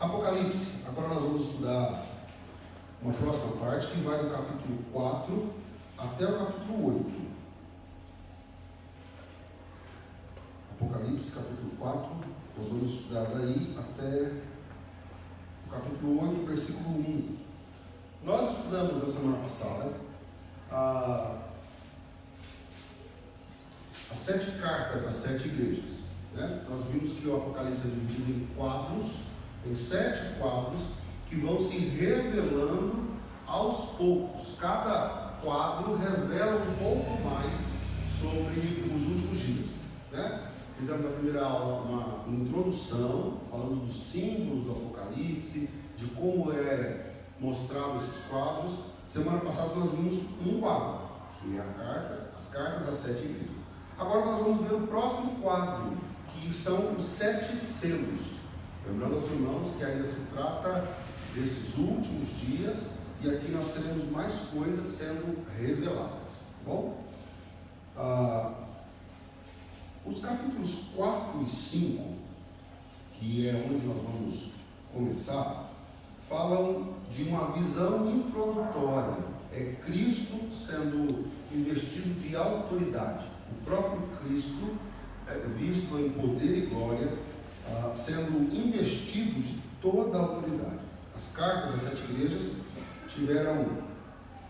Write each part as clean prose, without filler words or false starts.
Apocalipse, agora nós vamos estudar uma próxima parte que vai do capítulo 4 até o capítulo 8. Apocalipse, capítulo 4, nós vamos estudar daí até o capítulo 8, versículo 1. Nós estudamos na semana passada as 7 cartas às 7 igrejas. Né? Nós vimos que o Apocalipse é dividido em quadros, em 7 quadros, que vão se revelando aos poucos. Cada quadro revela um pouco mais sobre os últimos dias. Né? Fizemos a primeira aula uma introdução, falando dos símbolos do Apocalipse, de como é mostrado esses quadros. Semana passada nós vimos um quadro, que é as cartas às 7 igrejas. Agora nós vamos ver o próximo quadro, que são os 7 selos. Lembrando aos irmãos que ainda se trata desses últimos dias, e aqui nós teremos mais coisas sendo reveladas. Tá bom? Os capítulos 4 e 5, que é onde nós vamos começar, falam de uma visão introdutória. É Cristo sendo investido de autoridade. O próprio Cristo, visto em poder e glória, sendo investido de toda a autoridade. As cartas às 7 igrejas tiveram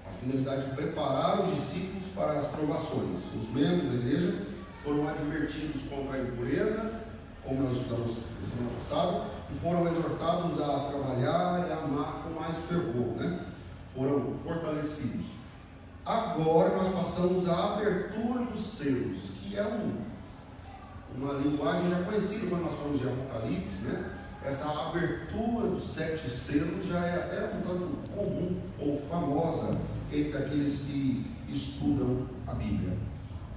a finalidade de preparar os discípulos para as provações. Os membros da igreja foram advertidos contra a impureza, como nós estudamos na semana passada, e foram exortados a trabalhar e a amar com mais fervor, né? Foram fortalecidos. Agora nós passamos à abertura dos selos, que é uma linguagem já conhecida quando nós falamos de Apocalipse, né? Essa abertura dos 7 selos já é até um tanto comum ou famosa entre aqueles que estudam a Bíblia.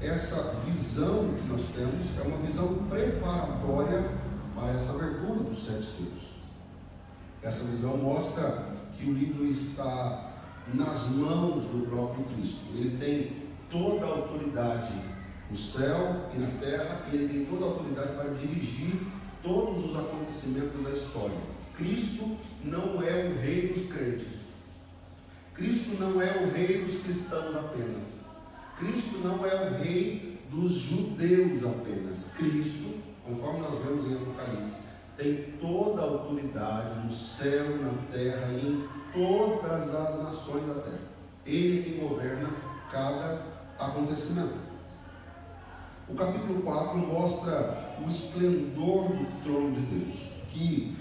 Essa visão que nós temos é uma visão preparatória para essa abertura dos 7 selos. Essa visão mostra que o livro está nas mãos do próprio Cristo. Ele tem toda a autoridade no céu e na terra, e ele tem toda a autoridade para dirigir todos os acontecimentos da história. Cristo não é o rei dos crentes. Cristo não é o rei dos cristãos apenas. Cristo não é o rei dos judeus apenas. Cristo, conforme nós vemos em Apocalipse, tem toda a autoridade no céu, na terra e em todas as nações da terra. Ele é quem governa cada acontecimento. O capítulo 4 mostra o esplendor do trono de Deus, que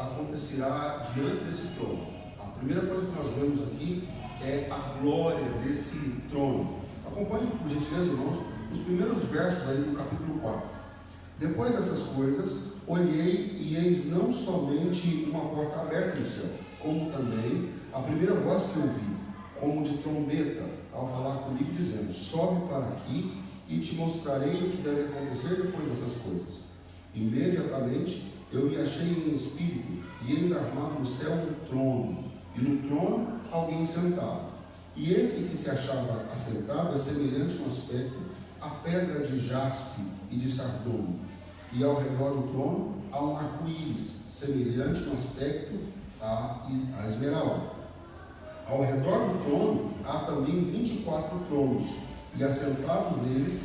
acontecerá diante desse trono. A primeira coisa que nós vemos aqui é a glória desse trono. Acompanhe, por gentileza, irmãos, os primeiros versos aí do capítulo 4. Depois dessas coisas, olhei e eis não somente uma porta aberta no céu, como também a primeira voz que ouvi, como de trombeta, ao falar comigo, dizendo: sobe para aqui e te mostrarei o que deve acontecer depois dessas coisas. Imediatamente eu me achei em espírito, e eis armado no céu um trono, e no trono alguém sentado. E esse que se achava assentado é semelhante no aspecto à pedra de jaspe e de sardônio, e ao redor do trono há um arco-íris, semelhante no aspecto à esmeralda. Ao redor do trono há também 24 tronos, e assentados neles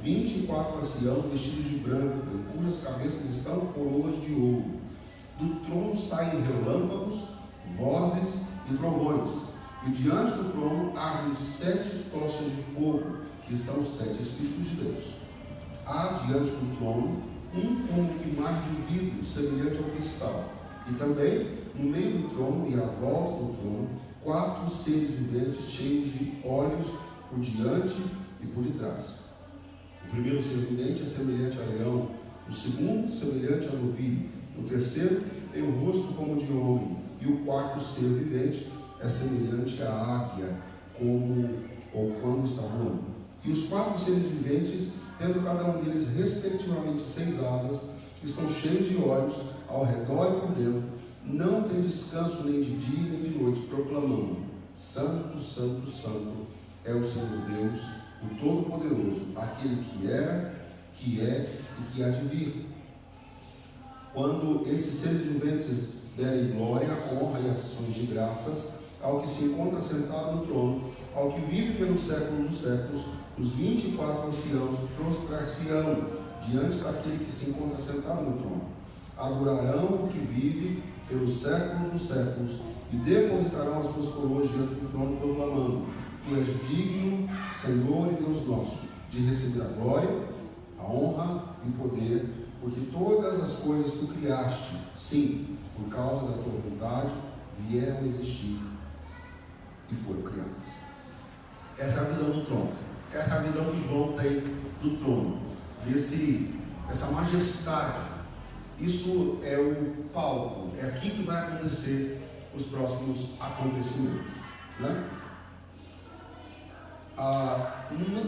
24 anciãos vestidos de branco, em cujas cabeças estão coroas de ouro. Do trono saem relâmpagos, vozes e trovões, e diante do trono ardem 7 tochas de fogo, que são os 7 Espíritos de Deus. Há diante do trono um como que mar de vidro, semelhante ao cristal, e também no meio do trono e à volta do trono 4 seres viventes cheios de olhos por diante e por detrás. O primeiro ser vivente é semelhante a leão, o segundo semelhante a novilho, o terceiro tem o rosto como de homem, e o quarto ser vivente é semelhante à águia, quando está voando. E os 4 seres viventes, tendo cada um deles respectivamente 6 asas, estão cheios de olhos ao redor e por dentro, não tem descanso nem de dia nem de noite, proclamando: Santo, Santo, Santo é o Senhor Deus, o Todo-Poderoso, aquele que era, que é e que há de vir. quando esses seres viventes derem glória, honra e ações de graças ao que se encontra sentado no trono, ao que vive pelos séculos dos séculos, os 24 anciãos prostrar-se-ão diante daquele que se encontra sentado no trono. Adorarão o que vive pelos séculos dos séculos e depositarão as suas coroas diante do trono, proclamando: Tu és digno, Senhor e Deus nosso, de receber a glória, a honra e o poder, porque todas as coisas tu criaste, sim, por causa da tua vontade, vieram a existir e foram criadas. Essa é a visão do trono. Essa é a visão que João tem do trono, dessa majestade. Isso é o palco, é aqui que vai acontecer os próximos acontecimentos, né?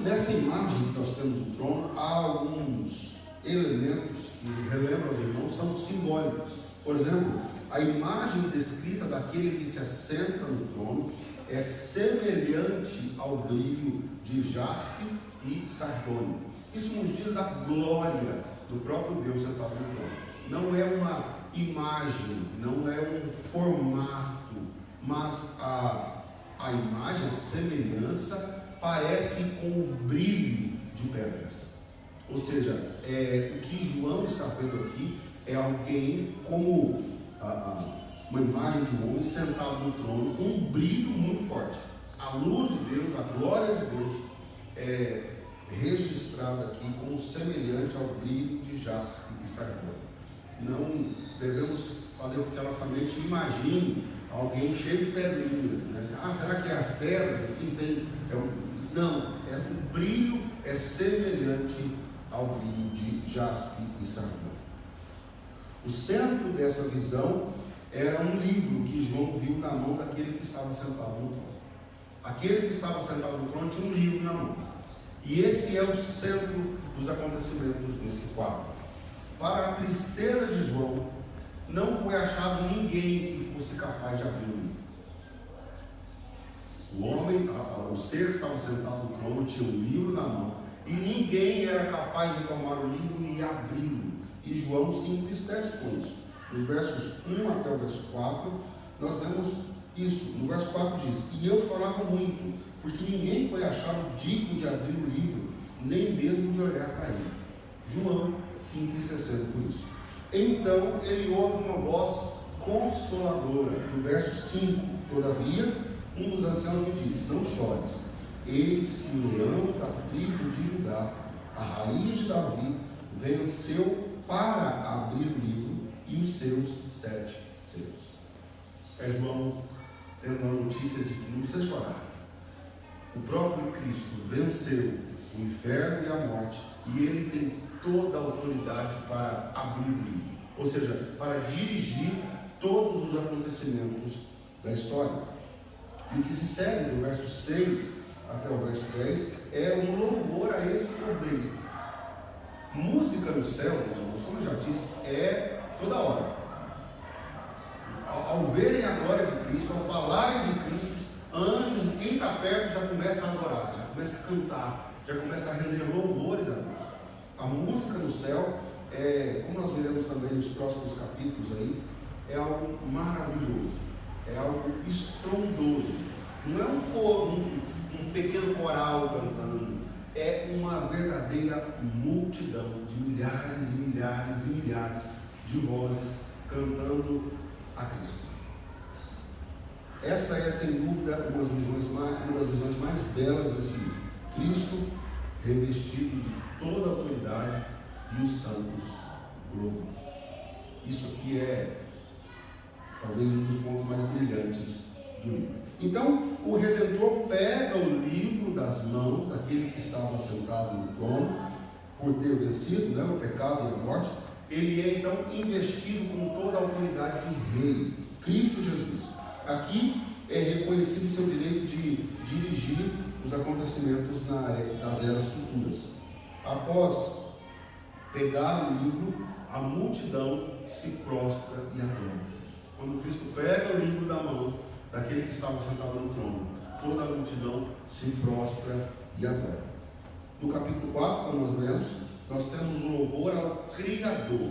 Nessa imagem que nós temos do trono, há alguns elementos que relembram aos irmãos, são simbólicos. Por exemplo, a imagem descrita daquele que se assenta no trono é semelhante ao brilho de jaspe e sardônio. Isso nos diz da glória do próprio Deus sentado no trono. Não é uma imagem, não é um formato, mas a imagem, a semelhança, parece com o brilho de pedras. Ou seja, o que João está vendo aqui é alguém como uma imagem de um homem sentado no trono com um brilho muito forte. A luz de Deus, a glória de Deus é registrada aqui como semelhante ao brilho de jaspe e sardônio. Não devemos fazer com que a nossa mente imagine alguém cheio de pedrinhas, né? Será que as pedras assim tem? Não, o brilho é semelhante ao brilho de jaspe e sardônio. O centro dessa visão era um livro que João viu na mão daquele que estava sentado no trono. Aquele que estava sentado no trono tinha um livro na mão. E esse é o centro dos acontecimentos desse quadro. Para a tristeza de João, não foi achado ninguém que fosse capaz de abrir o livro. O homem, o ser que estava sentado no trono, tinha um livro na mão, e ninguém era capaz de tomar o livro e abri-lo. E João se entristece com isso. Nos versos 1 até o verso 4, nós vemos isso. No verso 4 diz: E eu chorava muito, porque ninguém foi achado digno de abrir o livro, nem mesmo de olhar para ele. João se entristecendo por isso. Então ele ouve uma voz consoladora. No verso 5, todavia, um dos anciãos me disse: Não chores, eis que o leão da tribo de Judá, a raiz de Davi, venceu para abrir o livro e os seus 7 selos. É João tendo a notícia de que não precisa chorar. O próprio Cristo venceu o inferno e a morte, e ele tem toda a autoridade para abrir o livro, ou seja, para dirigir todos os acontecimentos da história. E o que se segue do verso 6 até o verso 10 é um louvor a esse cordeiro. Música no céu, meus irmãos, como eu já disse, é toda hora. Ao verem a glória de Cristo, ao falarem de Cristo, anjos e quem está perto já começa a adorar, já começa a cantar, já começa a render louvores a Deus. A música no céu, como nós veremos também nos próximos capítulos aí, é algo maravilhoso, é algo estrondoso. Não é um pequeno coral cantando, é uma verdadeira multidão de milhares e milhares e milhares de vozes cantando a Cristo. Essa é, sem dúvida, uma das visões mais belas desse livro. Cristo revestido de toda a autoridade e os santos louvando. Isso aqui é talvez um dos pontos mais brilhantes do livro. Então, o Redentor pega o livro das mãos daquele que estava sentado no trono, por ter vencido, né, o pecado e a morte. Ele é então investido com toda a autoridade de rei, Cristo Jesus. Aqui é reconhecido o seu direito de dirigir os acontecimentos das eras futuras. Após pegar o livro, a multidão se prostra e adora. Quando Cristo pega o livro da mão daquele que estava sentado no trono, toda a multidão se prostra e adora. No capítulo 4, como nós lemos, nós temos o louvor ao Criador.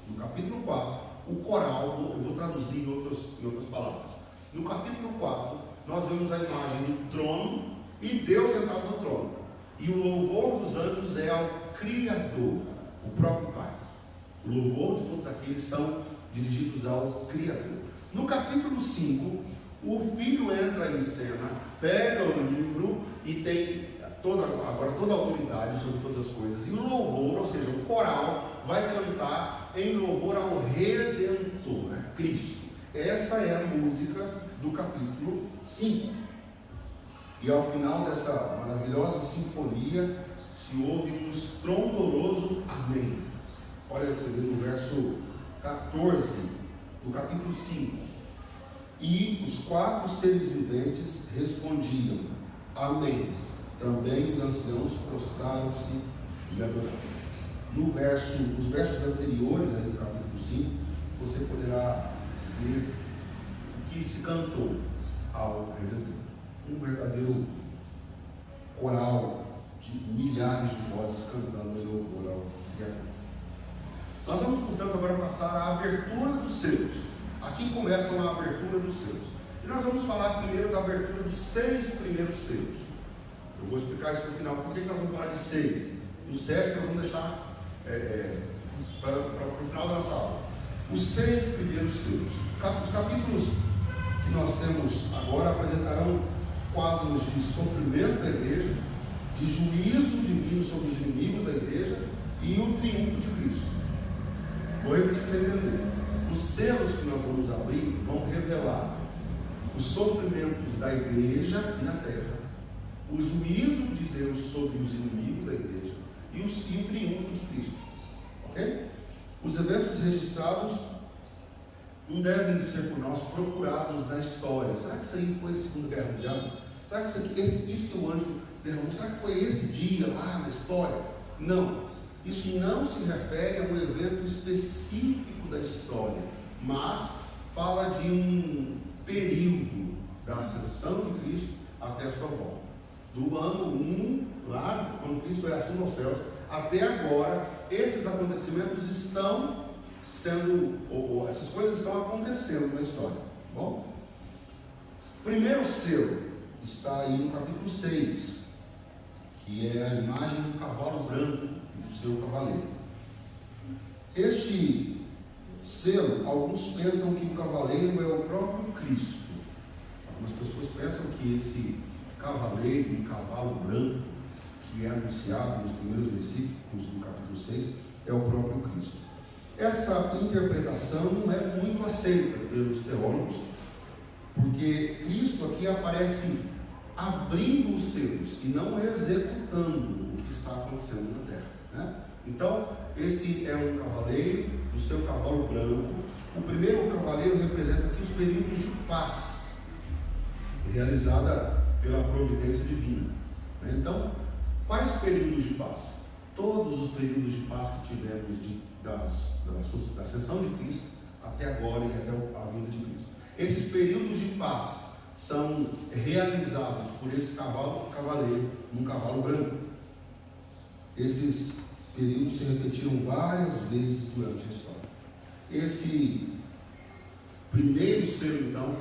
No capítulo 4, o coral, eu vou traduzir em outras palavras. No capítulo 4, nós vemos a imagem do trono e Deus sentado no trono. E o louvor dos anjos é ao Criador, o próprio Pai. O louvor de todos aqueles são dirigidos ao Criador. No capítulo 5, o Filho entra em cena, pega o livro e tem agora toda a autoridade sobre todas as coisas. E o louvor, ou seja, o coral, vai cantar em louvor ao Redentor, a Cristo. Essa é a música do capítulo 5. E ao final dessa maravilhosa sinfonia, se ouve um estrondoroso amém. Olha, você vê no verso 14 do capítulo 5. E os 4 seres viventes respondiam: amém. Também os anciãos prostraram-se e adoraram. Nos versos anteriores, aí do capítulo 5, você poderá ver o que se cantou ao Redentor. Um verdadeiro coral de milhares de vozes cantando em louvor ao Criador. Nós vamos, portanto, agora passar à abertura dos selos. Aqui começa a abertura dos selos. E nós vamos falar primeiro da abertura dos 6 primeiros selos. Eu vou explicar isso no final. Por que nós vamos falar de 6? O 7 nós vamos deixar para o final da nossa aula. Os 6 primeiros selos. Os capítulos que nós temos agora apresentarão quadros de sofrimento da igreja, de juízo divino sobre os inimigos da igreja e o triunfo de Cristo. Vou repetir para você entender. Os selos que nós vamos abrir vão revelar os sofrimentos da igreja aqui na terra, o juízo de Deus sobre os inimigos da igreja e o triunfo de Cristo. Ok? Os eventos registrados não devem ser por nós procurados na história. Será que isso aí foi a Segunda Guerra Mundial? Será que isso que o anjo derramou, será que foi esse dia lá na história? Não. Isso não se refere a um evento específico da história, mas fala de um período da ascensão de Cristo até a sua volta. Do ano 1, lá, quando Cristo é assunto aos céus, até agora, esses acontecimentos estão essas coisas estão acontecendo na história. Bom, primeiro selo está aí no capítulo 6, que é a imagem do cavalo branco e do seu cavaleiro. Este selo, alguns pensam que o cavaleiro é o próprio Cristo. Algumas pessoas pensam que esse cavaleiro, um cavalo branco, que é anunciado nos primeiros versículos do capítulo 6, é o próprio Cristo. Essa interpretação não é muito aceita pelos teólogos, porque Cristo aqui aparece abrindo os selos e não executando o que está acontecendo na terra, né? Então, esse é um cavaleiro, o seu cavalo branco. O primeiro cavaleiro representa aqui os períodos de paz, realizada pela providência divina. Então, quais períodos de paz? Todos os períodos de paz que tivemos da ascensão de Cristo até agora e até a vinda de Cristo. Esses períodos de paz são realizados por esse cavaleiro, um cavalo branco. Esses períodos se repetiram várias vezes durante a história. Esse primeiro selo, então,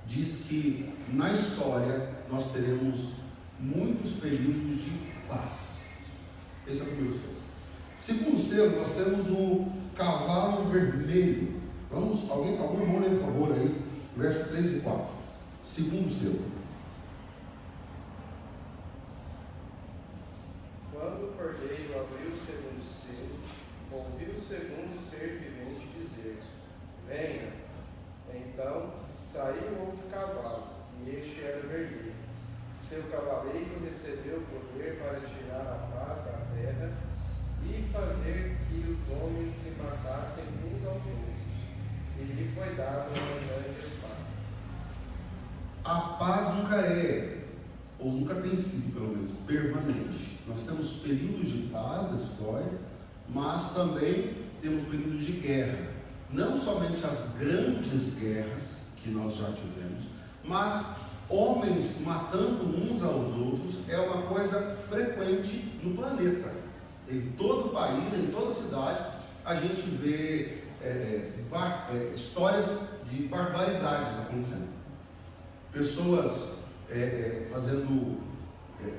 diz que na história nós teremos muitos períodos de paz. Esse é o primeiro selo. Segundo selo, nós temos o cavalo vermelho. Algum irmão lê, por favor, aí, verso 3 e 4. Segundo selo. Quando o cordeiro abriu o segundo selo, ouvi o segundo ser vivente dizer: venha. Então saiu outro cavalo, e este era vermelho. Seu cavaleiro recebeu poder para tirar a paz da terra e fazer que os homens se matassem uns aos outros. E lhe foi dado uma grande espada. A paz nunca é, ou nunca tem sido, pelo menos, permanente. Nós temos períodos de paz na história, mas também temos períodos de guerra. Não somente as grandes guerras que nós já tivemos, mas homens matando uns aos outros é uma coisa frequente no planeta. Em todo o país, em toda a cidade, a gente vê histórias de barbaridades acontecendo. Pessoas fazendo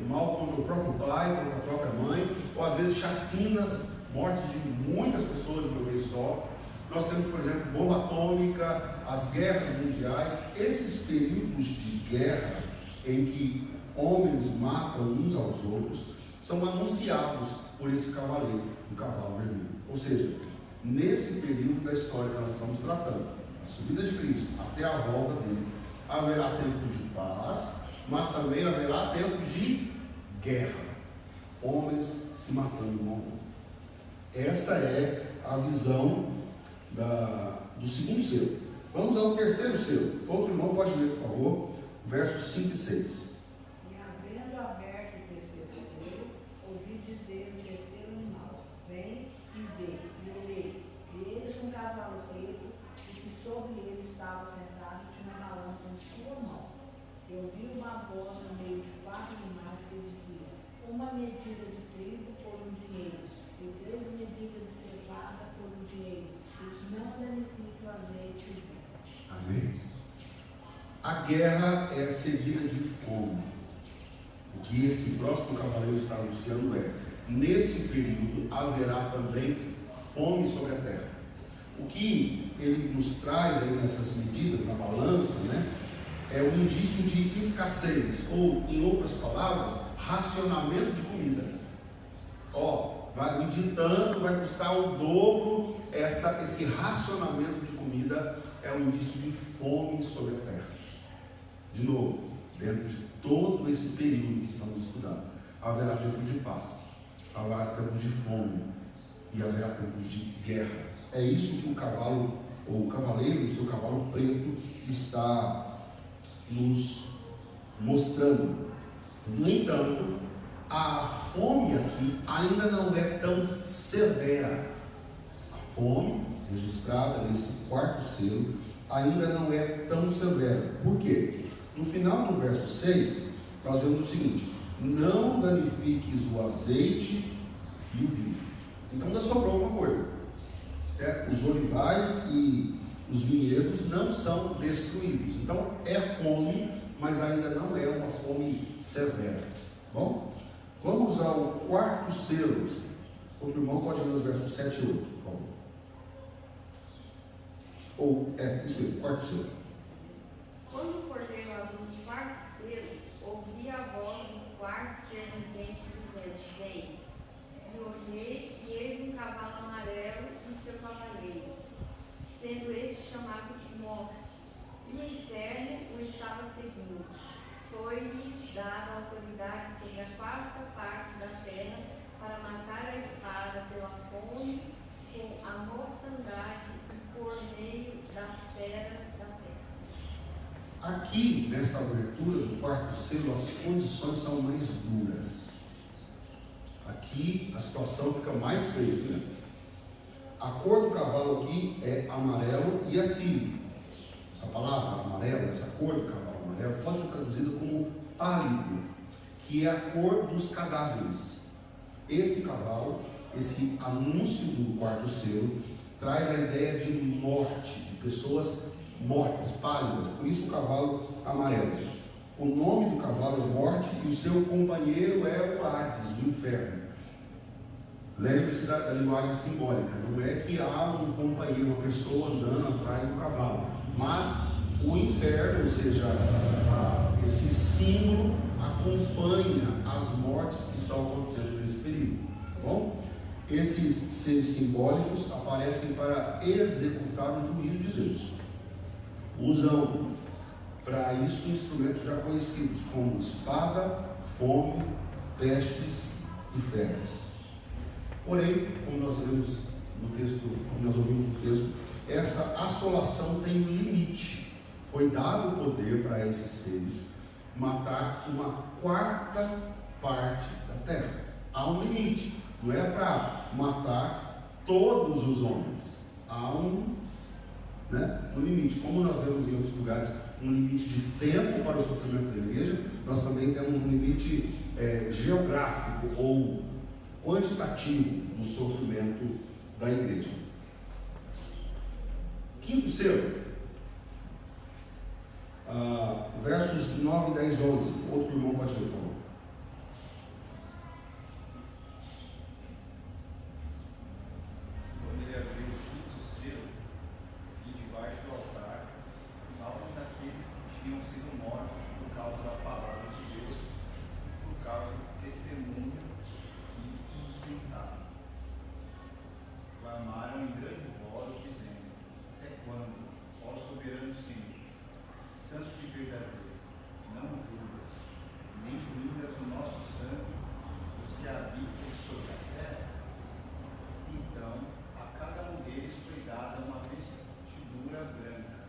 mal contra o próprio pai, contra a própria mãe, ou às vezes chacinas, mortes de muitas pessoas de uma vez só. Nós temos, por exemplo, bomba atômica, as guerras mundiais. Esses períodos de guerra em que homens matam uns aos outros são anunciados por esse cavaleiro, o cavalo vermelho. Ou seja, nesse período da história que nós estamos tratando, a subida de Cristo até a volta dele, haverá tempos de paz, mas também haverá tempos de guerra, homens se matando um ao outro. Essa é a visão do segundo selo. Vamos ao terceiro selo. Outro irmão pode ler, por favor, versos 5 e 6. E havendo aberto o terceiro selo, ouvi dizer o terceiro animal: vem e vê, e olhei, e eis um cavalo preto, e que sobre ele estava sentado de uma balança em sua mão. E ouvi uma voz no meio de 4 animais que dizia: uma medida de trigo por um dinheiro, e 3 medidas de cevada por um dinheiro, e não danifique o azeite e o vinho. Amém. A guerra é seguida de fome. O que esse próximo cavaleiro está anunciando nesse período haverá também fome sobre a terra. O que ele nos traz aí nessas medidas, na balança, é um indício de escassez, ou, em outras palavras, racionamento de comida. Vai medir tanto, vai custar o dobro. Esse racionamento de comida é um indício de fome sobre a terra. De novo, dentro de todo esse período que estamos estudando, haverá tempos de paz, haverá tempos de fome e haverá tempos de guerra. É isso que o cavalo, ou o cavaleiro, o seu cavalo preto, está nos mostrando. No entanto, a fome aqui ainda não é tão severa. A fome registrada nesse quarto selo ainda não é tão severa. Por quê? No final do verso 6, nós vemos o seguinte: não danifiques o azeite e o vinho. Então ainda sobrou uma coisa. Os olivais e os vinhedos não são destruídos. Então é fome, mas ainda não é uma fome severa. Bom, vamos ao quarto selo. Outro irmão pode ler os versos 7 e 8, por favor. Isso mesmo, quarto selo. Quando o cordeiro abriu o quarto selo, ouvi a voz do quarto selo vivente dizendo: vem. E olhei, e eis um cavalo amarelo e seu cavaleiro, sendo este chamado Morte. E o inferno o estava seguindo. Foi-lhes dada autoridade sobre a 4ª parte da terra para matar a espada pela fome, com a mortandade e por meio das feras da terra. Aqui, nessa abertura do quarto selo, as condições são mais duras. Aqui a situação fica mais feia. A cor do cavalo aqui é amarelo e assim, essa palavra amarelo, essa cor do cavalo amarelo, pode ser traduzida como pálido, que é a cor dos cadáveres. Esse cavalo, esse anúncio do quarto selo, traz a ideia de morte, de pessoas mortas, pálidas, por isso o cavalo amarelo. O nome do cavalo é Morte e o seu companheiro é o Hades, o inferno. Lembre-se da linguagem simbólica, não é que há um companheiro, uma pessoa andando atrás do cavalo, mas o inferno, ou seja, esse símbolo acompanha as mortes que estão acontecendo nesse período. Tá bom? Esses seres simbólicos aparecem para executar o juízo de Deus. Usam para isso instrumentos já conhecidos como espada, fome, pestes e feras. Porém, como nós vemos no texto, como nós ouvimos no texto, essa assolação tem um limite. Foi dado o poder para esses seres matar uma 4ª parte da terra. Há um limite. Não é para matar todos os homens. Há um limite. Como nós vemos em outros lugares um limite de tempo para o sofrimento da igreja, nós também temos um limite geográfico ou quantitativo no sofrimento da igreja. Quinto selo, versos 9, 10, 11. Outro irmão pode ler, por favor. Quando ele abriu o quinto selo, vi debaixo do altar os almas daqueles que tinham sido mortos por causa da palavra de Deus, por causa do testemunho que sustentaram. Clamaram em grande voz, dizendo: até quando, ó soberano Senhor, santo e verdadeiro, não julgas, nem vingas o nosso sangue, os que habitam sobre a terra? Então, a cada um deles foi dada uma vestidura branca,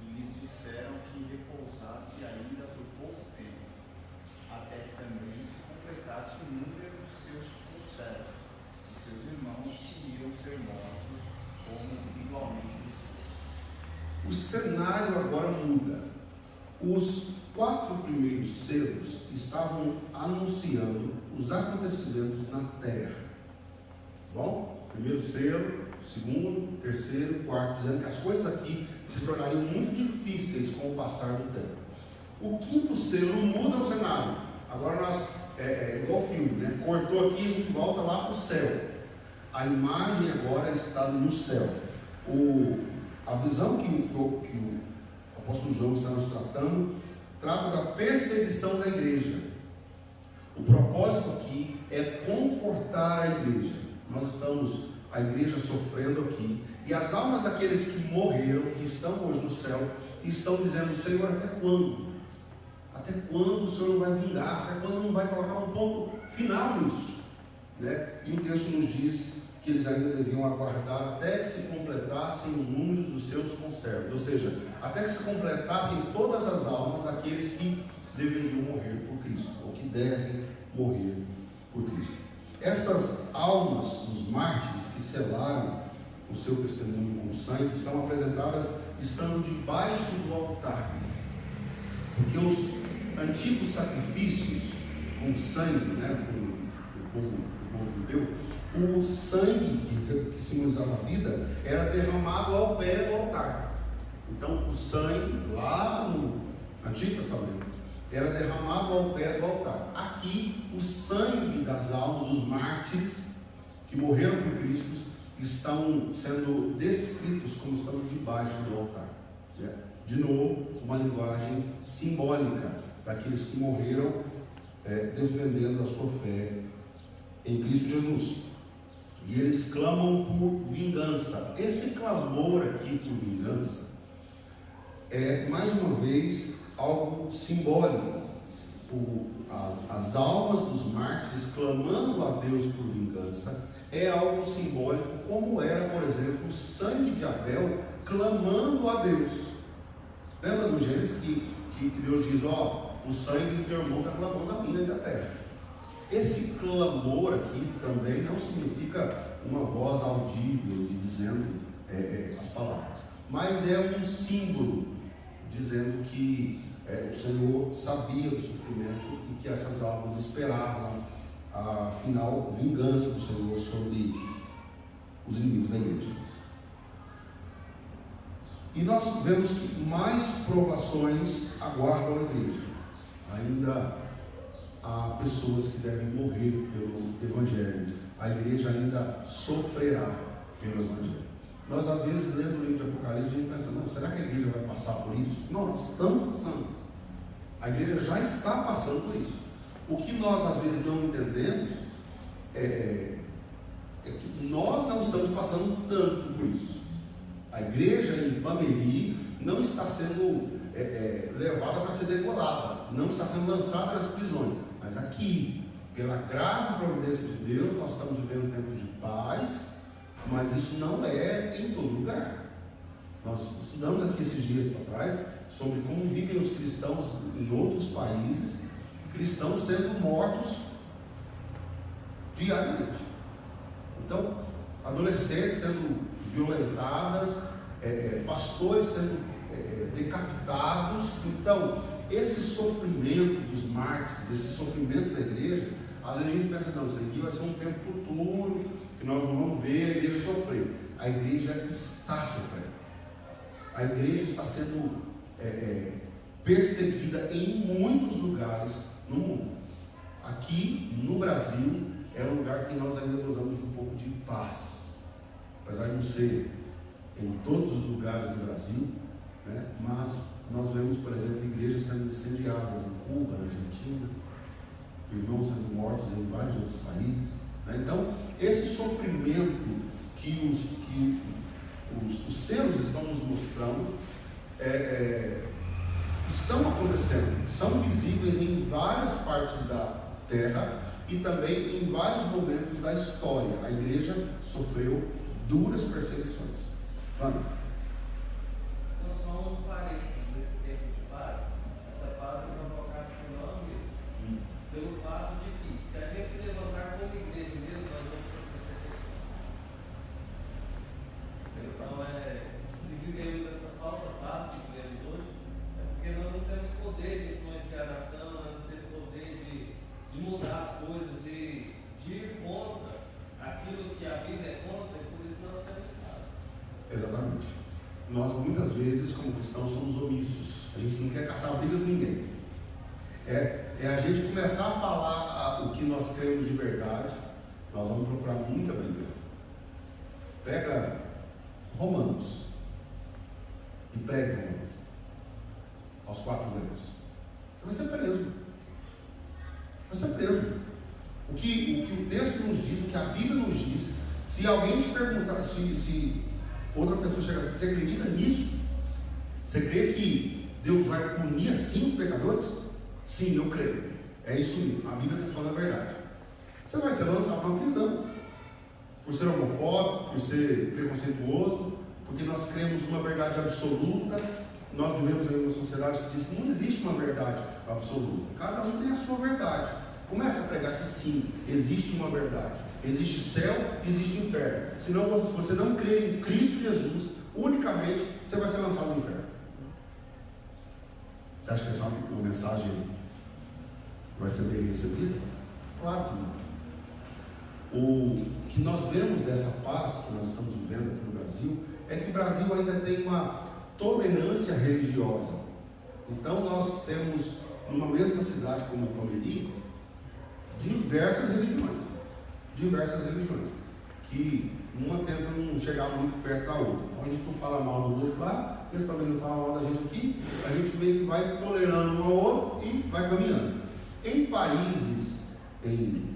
e lhes disseram que repousasse ainda por pouco tempo, até que também se completasse o número de seus conservos, e seus irmãos que iriam ser mortos, como igualmente O cenário agora muda. Os 4 primeiros selos estavam anunciando os acontecimentos na terra. Bom, primeiro selo, segundo, terceiro, quarto, dizendo que as coisas aqui se tornariam muito difíceis com o passar do tempo. O quinto selo muda o cenário. Agora nós, igual filme, né? Cortou aqui e a gente volta lá para o céu. A imagem agora está no céu. A visão que o apóstolo João está nos tratando, trata da perseguição da igreja. O propósito aqui é confortar a igreja. Nós estamos, a igreja sofrendo aqui, e as almas daqueles que morreram, que estão hoje no céu, estão dizendo: Senhor, até quando? Até quando o Senhor não vai vingar? Até quando não vai colocar um ponto final nisso? Né? E o texto nos diz que eles ainda deviam aguardar até que se completassem o número dos seus conservos, ou seja, até que se completassem todas as almas daqueles que deveriam morrer por Cristo, ou que devem morrer por Cristo. Essas almas dos mártires que selaram o seu testemunho com sangue são apresentadas estando debaixo do altar, porque os antigos sacrifícios com sangue, né, do povo judeu, o sangue que simbolizava a vida era derramado ao pé do altar. Então o sangue lá no Antigo Testamento era derramado ao pé do altar. Aqui o sangue das almas dos mártires que morreram por Cristo estão sendo descritos como estando debaixo do altar. De novo, uma linguagem simbólica daqueles que morreram defendendo a sua fé em Cristo Jesus. E eles clamam por vingança. Esse clamor aqui por vingança é, mais uma vez, algo simbólico. As almas dos mártires clamando a Deus por vingança é algo simbólico, como era, por exemplo, o sangue de Abel clamando a Deus. Lembra do Gênesis que Deus diz: ó, o sangue do teu irmão está clamando a mim da terra. Esse clamor aqui também não significa uma voz audível dizendo as palavras, mas é um símbolo dizendo que o Senhor sabia do sofrimento e que essas almas esperavam a final vingança do Senhor sobre os inimigos da igreja. E nós vemos que mais provações aguardam a igreja. Ainda há pessoas que devem morrer pelo Evangelho. A igreja ainda sofrerá pelo Evangelho. Nós, às vezes, lendo o livro de Apocalipse, a gente pensa: não, será que a igreja vai passar por isso? Não, nós estamos passando. A igreja já está passando por isso. O que nós, às vezes, não entendemos é que nós não estamos passando tanto por isso. A igreja em Pameri não está sendo levada para ser degolada, não está sendo lançada nas prisões. Mas aqui, pela graça e providência de Deus, nós estamos vivendo tempos de paz, mas isso não é em todo lugar. Nós estudamos aqui esses dias para trás sobre como vivem os cristãos em outros países, cristãos sendo mortos diariamente. Então, adolescentes sendo violentadas, pastores sendo decapitados. Então, esse sofrimento dos mártires, esse sofrimento da igreja, às vezes a gente pensa: não, isso aqui vai ser um tempo futuro, que nós não vamos ver a igreja sofrer. A igreja está sofrendo. A igreja está sendo perseguida em muitos lugares no mundo. Aqui no Brasil é um lugar que nós ainda gozamos de um pouco de paz, apesar de não ser em todos os lugares do Brasil, né? Mas nós vemos, por exemplo, igrejas sendo incendiadas em Cuba, na Argentina, irmãos sendo mortos em vários outros países, né? Então, esse sofrimento que os selos estão nos mostrando estão acontecendo, são visíveis em várias partes da terra e também em vários momentos da história. A igreja sofreu duras perseguições. Vamos. Então, só um parênteses nesse tempo de paz. Essa paz é provocada por nós mesmos, pelo fato de que, se a gente se levantar como igreja mesmo, nós vamos sofrer perseguição. Então, se vivemos essa falsa paz que vivemos hoje, é porque nós não temos poder de influenciar a nação, nós não temos poder de mudar as coisas, de ir contra aquilo que a Bíblia é contra, e por isso nós temos paz. Exatamente. Nós muitas vezes, como cristãos, somos omissos. A gente não quer caçar a briga com ninguém. É a gente começar a falar o que nós cremos de verdade, nós vamos procurar muita briga. Pega Romanos e prega Romanos aos 4 ventos. Você vai ser preso. Vai ser preso. O que o texto nos diz, o que a Bíblia nos diz, se alguém te perguntar, se outra pessoa chegar assim, você acredita nisso? Você crê que Deus vai punir assim os pecadores? Sim, eu creio. É isso mesmo. A Bíblia está falando a verdade. Você vai ser lançado para uma prisão. Por ser homofóbico, por ser preconceituoso, porque nós cremos uma verdade absoluta. Nós vivemos em uma sociedade que diz que não existe uma verdade absoluta. Cada um tem a sua verdade. Começa a pregar que sim, existe uma verdade. Existe céu, existe inferno. Senão, se você não crer em Cristo Jesus, unicamente, você vai ser lançado no inferno. Você acha que é só uma mensagem que vai ser bem recebida? Claro que não. O que nós vemos dessa paz que nós estamos vivendo aqui no Brasil é que o Brasil ainda tem uma tolerância religiosa. Então nós temos numa mesma cidade como Palmeirinho diversas religiões, que uma tenta não chegar muito perto da outra. Então a gente não fala mal do outro lá, eles também não falam mal da gente aqui, a gente meio que vai tolerando um ao outro e vai caminhando. Em países, em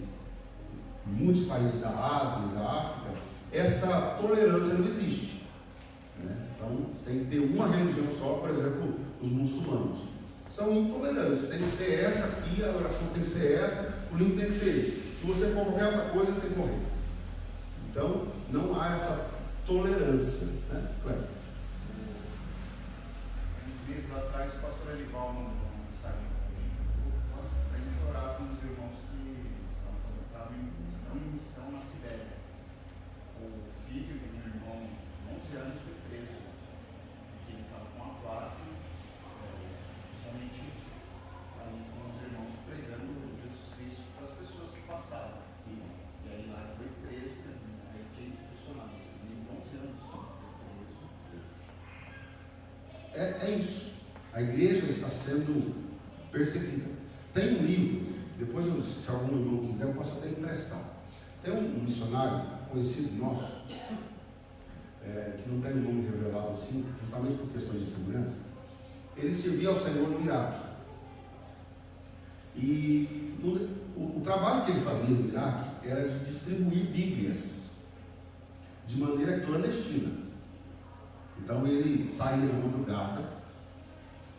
muitos países da Ásia e da África, essa tolerância não existe, né? Então tem que ter uma religião só, por exemplo, os muçulmanos são intolerantes, tem que ser essa aqui, a oração tem que ser essa, o livro tem que ser esse, se você for qualquer outra coisa, você tem que morrer. Então não há essa tolerância, né? Claro. Uns meses atrás, o pastor Elival mandou uma mensagem para a gente orar com os irmãos que estão em missão na Sibéria. O filho de um irmão de 11 anos foi preso, porque ele estava com a placa, justamente aí com os irmãos pregando Jesus Cristo para as pessoas que passavam. E aí lá ele foi preso, aí eu fiquei impressionado, de 11 anos foi preso. É isso. A igreja está sendo perseguida. Tem um livro, depois se algum irmão quiser, eu posso até emprestar. Tem um missionário conhecido nosso, que não tem o nome revelado assim, justamente por questões de segurança. Ele servia ao Senhor no Iraque. E o trabalho que ele fazia no Iraque era de distribuir Bíblias de maneira clandestina. Então ele saía na madrugada,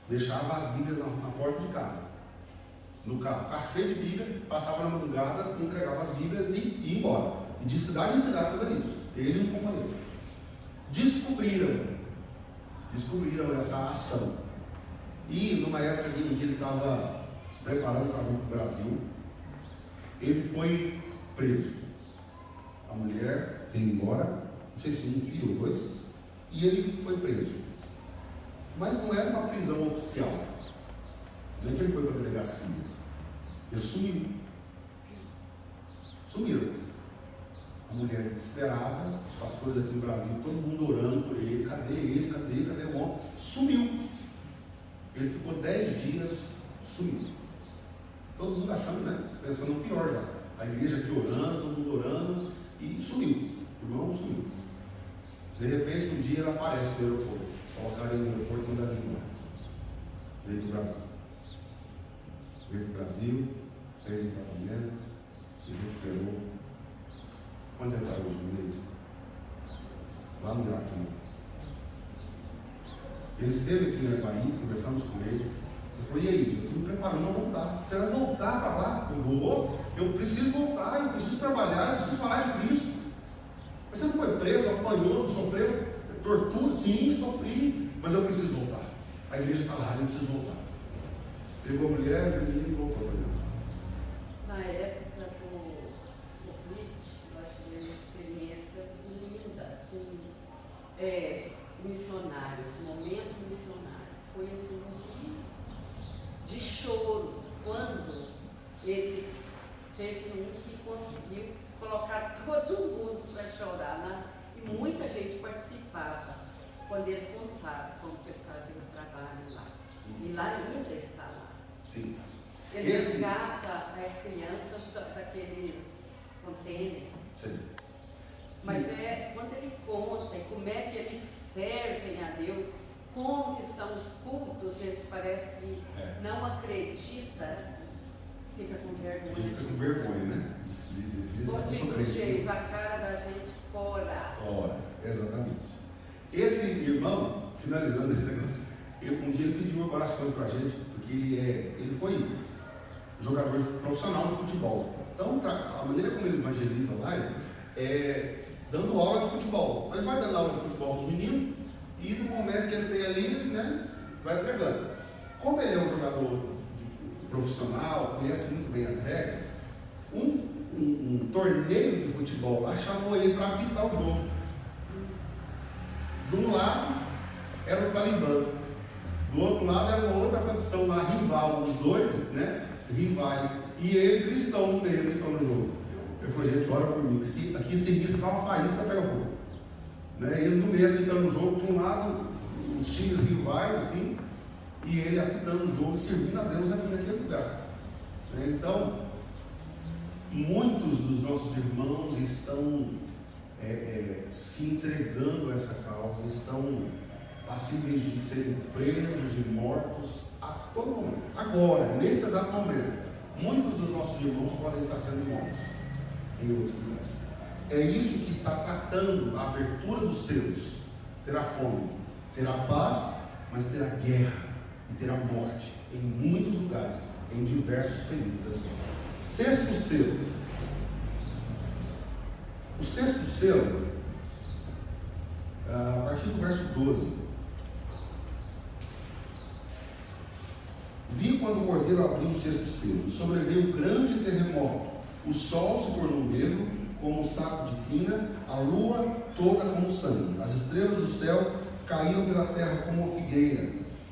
deixava as Bíblias na porta de casa, no carro cheio de Bíblia, passava na madrugada, entregava as Bíblias e ia embora. E de cidade em cidade fazendo isso, ele e um companheiro. Descobriram essa ação. E numa época em que ele estava se preparando para vir para o Brasil, ele foi preso. A mulher veio embora, não sei se um filho ou 2, e ele foi preso. Mas não era uma prisão oficial. Não é que ele foi para a delegacia. Ele sumiu. Sumiram. A mulher desesperada, os pastores aqui no Brasil, todo mundo orando por ele. Cadê ele? Cadê o homem? pensando no pior já. A igreja aqui orando, todo mundo orando, e sumiu. O irmão sumiu. De repente, um dia ele aparece no aeroporto. Colocaram ele no aeroporto e mandaram ele embora. Veio do Brasil. Veio do Brasil, fez um tratamento, se recuperou. Onde ele está hoje, no meio? Lá no Iraque. Ele esteve aqui no Ibaí, conversamos com ele. Eu falei, e aí? Eu estou me preparando a voltar. Você vai voltar para lá? Eu vou. Eu preciso voltar, eu preciso trabalhar, eu preciso falar de Cristo. Mas você não foi preso, apanhou, sofreu tortura? Sim, sofri, mas eu preciso voltar. A igreja está lá, eu preciso voltar. Pegou a mulher, o menino e voltou para ele. Na época do conflito, nós tivemos experiência linda com missionários, momento missionário. Foi assim de choro, quando eles teve um que conseguiu colocar todo mundo para chorar, né? E muita gente participava quando ele contava como que ele fazia o trabalho lá. E lá ainda está lá. Sim. Ele resgata crianças daqueles contêineres. Sim. Mas quando ele conta e como é que eles servem a Deus, como que são os cultos, gente, parece que não acredita, fica com vergonha. A gente fica com vergonha, né? Como diz o Geis, a cara da gente ora. Ora, exatamente. Esse irmão, finalizando esse negócio, um dia ele pediu orações para a gente, porque ele foi jogador profissional de futebol. Então, a maneira como ele evangeliza lá é dando aula de futebol. Ele vai dando aula de futebol para os meninos e no momento que ele tem ali, né, vai pregando. Como ele é um jogador profissional, conhece muito bem as regras, um torneio de futebol lá chamou ele para apitar o jogo. De um lado era o Talibã, do outro lado era uma outra facção lá, rival, os dois, né, rivais, e ele cristão no meio, então, no jogo. Eu falei, gente, ora por mim, que aqui se riscar uma faísca, pega fogo. Né? Ele no meio apitando o jogo, de um lado os times rivais, assim, e ele apitando o jogo e servindo a Deus ali naquele lugar. Né? Então, muitos dos nossos irmãos estão se entregando a essa causa, estão passíveis de serem presos e mortos a todo momento. Agora, nesse exato momento, muitos dos nossos irmãos podem estar sendo mortos em outros lugares. É isso que está tratando a abertura dos selos. Terá fome, terá paz, mas terá guerra e terá morte em muitos lugares, em diversos períodos da história. Sexto selo. O sexto selo, a partir do verso 12. Vi quando o cordeiro abriu o sexto selo, sobreveio grande terremoto. O sol se tornou negro como um saco de crina, a lua toda como sangue. As estrelas do céu caíram pela terra como figueira,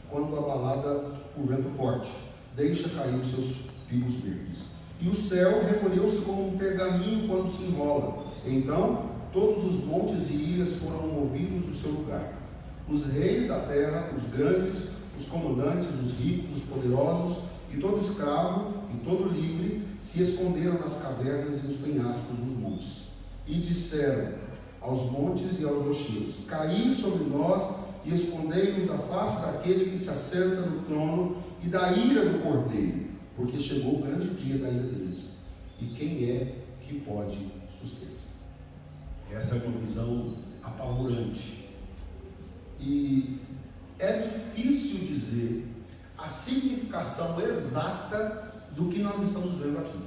quando abalada por vento forte, deixa cair os seus figos verdes. E o céu recolheu-se como um pergaminho quando se enrola. Então, todos os montes e ilhas foram movidos do seu lugar. Os reis da terra, os grandes, os comandantes, os ricos, os poderosos, e todo escravo e todo livre se esconderam nas cavernas e nos penhascos dos montes. E disseram aos montes e aos rochedos: caí sobre nós e escondei-nos da face daquele que se assenta no trono e da ira do cordeiro, porque chegou o grande dia da ira deles. E quem é que pode suster-se? Essa é uma visão apavorante. E é difícil dizer a significação exata do que nós estamos vendo aqui.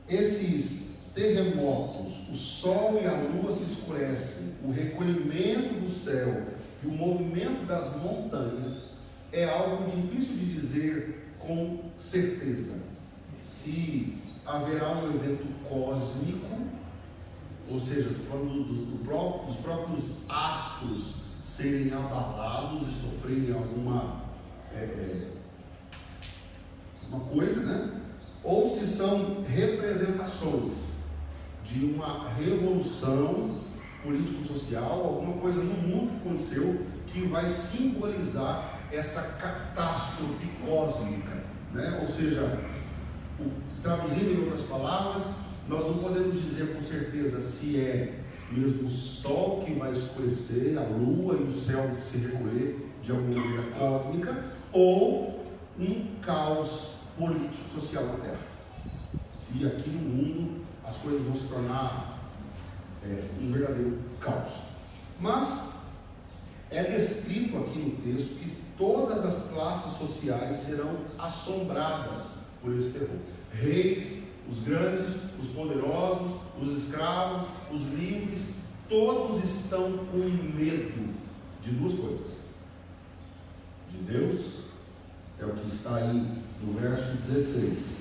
Esses terremotos, o sol e a lua se escurecem, o recolhimento do céu e o movimento das montanhas é algo difícil de dizer com certeza. Se haverá um evento cósmico, ou seja, estou falando dos próprios astros serem abalados e sofrerem alguma uma coisa, né? Ou se são representações de uma revolução político-social, alguma coisa no mundo que aconteceu que vai simbolizar essa catástrofe cósmica, né? Ou seja, Traduzindo em outras palavras, nós não podemos dizer com certeza se é mesmo o sol que vai escurecer, a lua e o céu se recolher de alguma maneira cósmica, ou um caos político social na Terra. Se aqui no mundo as coisas vão se tornar um verdadeiro caos. Mas é descrito aqui no texto que todas as classes sociais serão assombradas por esse terror. Reis, os grandes, os poderosos, os escravos, os livres, todos estão com medo de duas coisas: de Deus, é o que está aí no verso 16,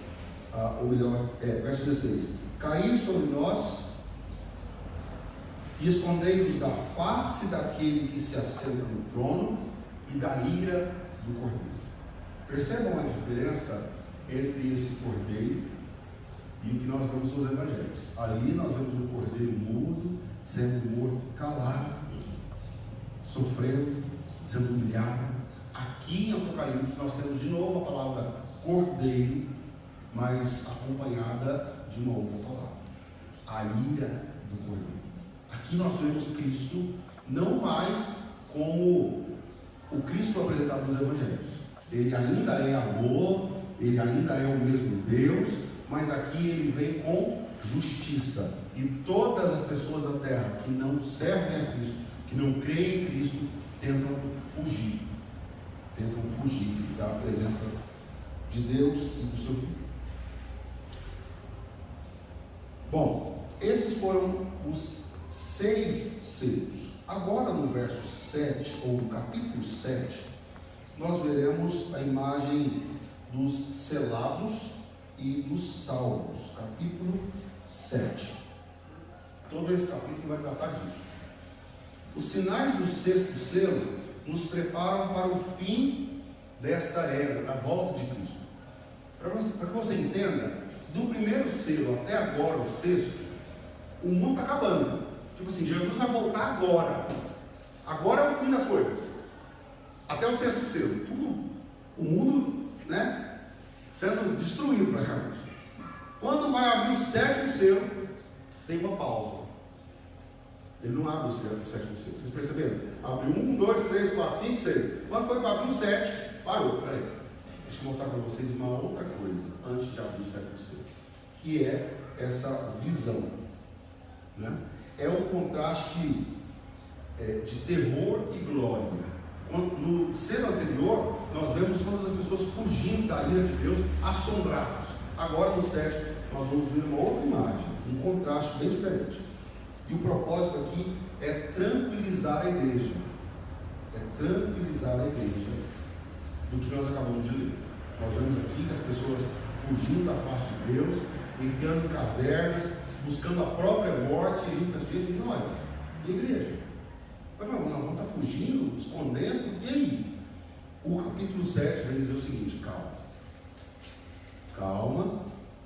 ou melhor, verso 16: cair sobre nós e escondei-nos da face daquele que se assenta no trono e da ira do cordeiro. Percebam a diferença entre esse cordeiro e o que nós vemos nos evangelhos. Ali nós vemos um cordeiro mudo, sendo morto calado, sofrendo, sendo humilhado. Aqui em Apocalipse nós temos de novo a palavra cordeiro, mas acompanhada de uma outra palavra: a ira do cordeiro. Aqui nós vemos Cristo não mais como o Cristo apresentado nos evangelhos. Ele ainda é amor, ele ainda é o mesmo Deus, mas aqui ele vem com justiça. E todas as pessoas da terra que não servem a Cristo, que não creem em Cristo, tentam fugir da presença de Deus e do seu Filho. Bom, esses foram os 6 selos. Agora no verso 7, ou no capítulo 7, nós veremos a imagem dos selados e dos salvos. Capítulo 7. Todo esse capítulo vai tratar disso. Os sinais do 6º selo nos preparam para o fim dessa era, da volta de Cristo. Para que você entenda, do primeiro selo até agora, o 6º, o mundo está acabando. Tipo assim, Jesus vai voltar agora. Agora é o fim das coisas. Até o 6º selo. Tudo, o mundo, sendo destruído praticamente. Quando vai abrir o 7º selo, tem uma pausa. Ele não abre o 7º selo. Vocês perceberam? Abriu 1, 2, 3, 4, 5, 6. Quando foi para abrir o 7, parou. Peraí. Deixa eu mostrar para vocês uma outra coisa antes de abrir o 7º selo, que é essa visão. É um contraste de terror e glória. No selo anterior, nós vemos todas as pessoas fugindo da ira de Deus, assombrados. Agora no 7, nós vamos ver uma outra imagem, um contraste bem diferente. E o propósito aqui é tranquilizar a igreja. É tranquilizar a igreja do que nós acabamos de ler. Nós vemos aqui que as pessoas fugindo da face de Deus, enfiando em cavernas, buscando a própria morte, e a gente pensa, e nós? E a igreja? Mas nós vamos estar fugindo, escondendo, e aí? O capítulo 7 vem dizer o seguinte: calma,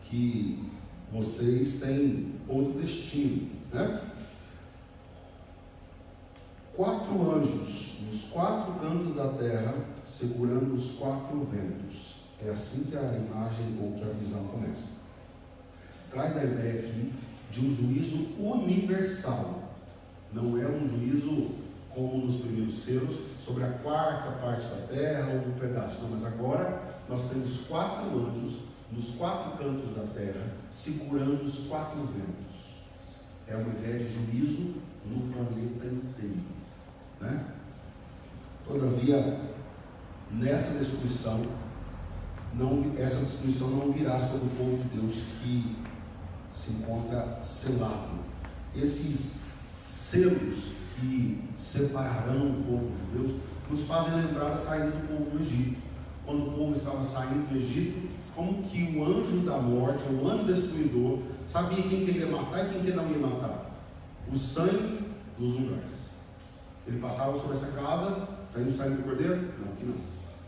que vocês têm outro destino, 4 anjos nos 4 cantos da terra, segurando os 4 ventos. É assim que a imagem ou que a visão começa. Traz a ideia aqui de um juízo universal. Não é um juízo como nos primeiros selos, sobre a 4ª parte da terra ou um pedaço. Não, mas agora nós temos 4 anjos nos 4 cantos da terra, segurando os 4 ventos. É uma ideia de juízo no planeta inteiro. Todavia, nessa destruição, essa destruição não virá sobre o povo de Deus que se encontra selado. Esses selos que separarão o povo de Deus nos fazem lembrar da saída do povo do Egito. Quando o povo estava saindo do Egito, como que o anjo da morte, o anjo destruidor, sabia quem que ele ia matar e quem que ele não ia matar. O sangue nos umbrais. Ele passava sobre essa casa. Tem o sangue do cordeiro? Não, aqui não.